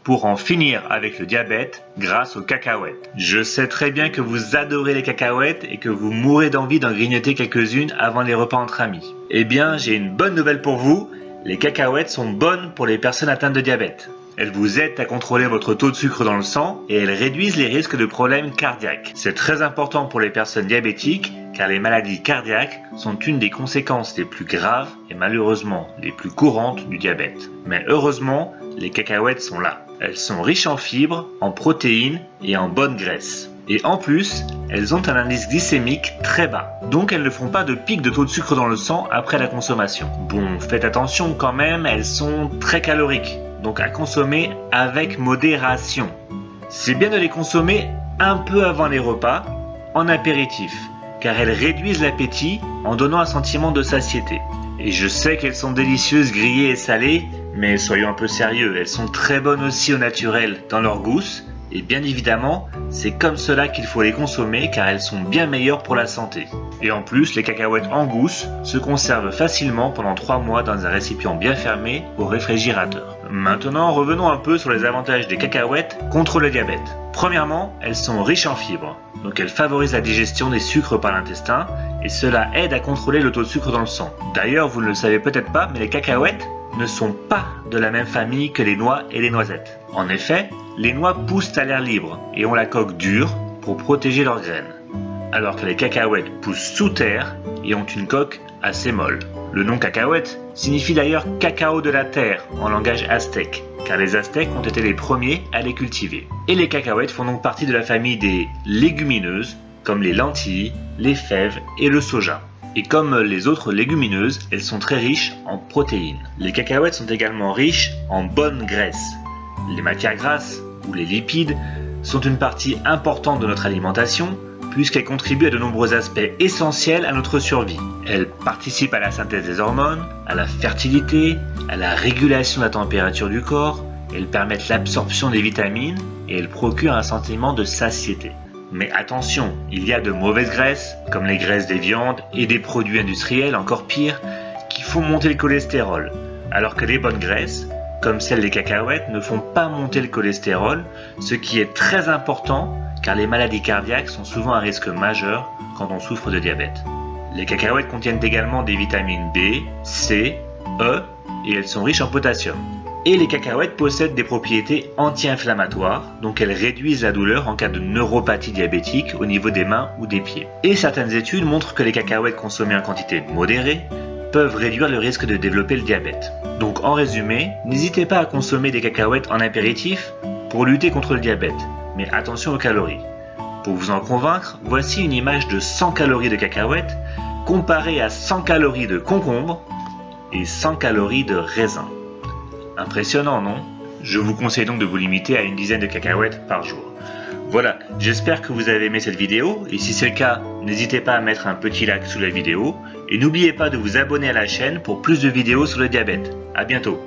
pour en finir avec le diabète grâce aux cacahuètes. Je sais très bien que vous adorez les cacahuètes et que vous mourrez d'envie d'en grignoter quelques-unes avant les repas entre amis. Eh bien, j'ai une bonne nouvelle pour vous, les cacahuètes sont bonnes pour les personnes atteintes de diabète. Elles vous aident à contrôler votre taux de sucre dans le sang et elles réduisent les risques de problèmes cardiaques. C'est très important pour les personnes diabétiques car les maladies cardiaques sont une des conséquences les plus graves et malheureusement les plus courantes du diabète. Mais heureusement, les cacahuètes sont là. Elles sont riches en fibres, en protéines et en bonne graisse. Et en plus, elles ont un indice glycémique très bas. Donc elles ne font pas de pic de taux de sucre dans le sang après la consommation. Bon, faites attention quand même, elles sont très caloriques. Donc à consommer avec modération. C'est bien de les consommer un peu avant les repas, en apéritif, car elles réduisent l'appétit en donnant un sentiment de satiété. Et je sais qu'elles sont délicieuses grillées et salées, mais soyons un peu sérieux, elles sont très bonnes aussi au naturel dans leur gousse, et bien évidemment, c'est comme cela qu'il faut les consommer car elles sont bien meilleures pour la santé. Et en plus, les cacahuètes en gousse se conservent facilement pendant 3 mois dans un récipient bien fermé au réfrigérateur. Maintenant, revenons un peu sur les avantages des cacahuètes contre le diabète. Premièrement, elles sont riches en fibres, donc elles favorisent la digestion des sucres par l'intestin et cela aide à contrôler le taux de sucre dans le sang. D'ailleurs, vous ne le savez peut-être pas, mais les cacahuètes ne sont pas de la même famille que les noix et les noisettes. En effet, les noix poussent à l'air libre et ont la coque dure pour protéger leurs graines, alors que les cacahuètes poussent sous terre et ont une coque assez molle. Le nom cacahuète signifie d'ailleurs cacao de la terre en langage aztèque, car les Aztèques ont été les premiers à les cultiver. Et les cacahuètes font donc partie de la famille des légumineuses, comme les lentilles, les fèves et le soja. Et comme les autres légumineuses, elles sont très riches en protéines. Les cacahuètes sont également riches en bonne graisse. Les matières grasses, ou les lipides, sont une partie importante de notre alimentation, puisqu'elles contribuent à de nombreux aspects essentiels à notre survie. Elles participent à la synthèse des hormones, à la fertilité, à la régulation de la température du corps, elles permettent l'absorption des vitamines et elles procurent un sentiment de satiété. Mais attention, il y a de mauvaises graisses, comme les graisses des viandes et des produits industriels, encore pire, qui font monter le cholestérol, alors que les bonnes graisses, comme celles des cacahuètes, ne font pas monter le cholestérol, ce qui est très important car les maladies cardiaques sont souvent un risque majeur quand on souffre de diabète. Les cacahuètes contiennent également des vitamines B, C, E et elles sont riches en potassium. Et les cacahuètes possèdent des propriétés anti-inflammatoires, donc elles réduisent la douleur en cas de neuropathie diabétique au niveau des mains ou des pieds. Et certaines études montrent que les cacahuètes consommées en quantité modérée peuvent réduire le risque de développer le diabète. Donc en résumé, n'hésitez pas à consommer des cacahuètes en apéritif pour lutter contre le diabète, mais attention aux calories. Pour vous en convaincre, voici une image de 100 calories de cacahuètes comparée à 100 calories de concombre et 100 calories de raisin. Impressionnant, non? Je vous conseille donc de vous limiter à une dizaine de cacahuètes par jour. Voilà, j'espère que vous avez aimé cette vidéo et si c'est le cas, n'hésitez pas à mettre un petit like sous la vidéo et n'oubliez pas de vous abonner à la chaîne pour plus de vidéos sur le diabète. À bientôt!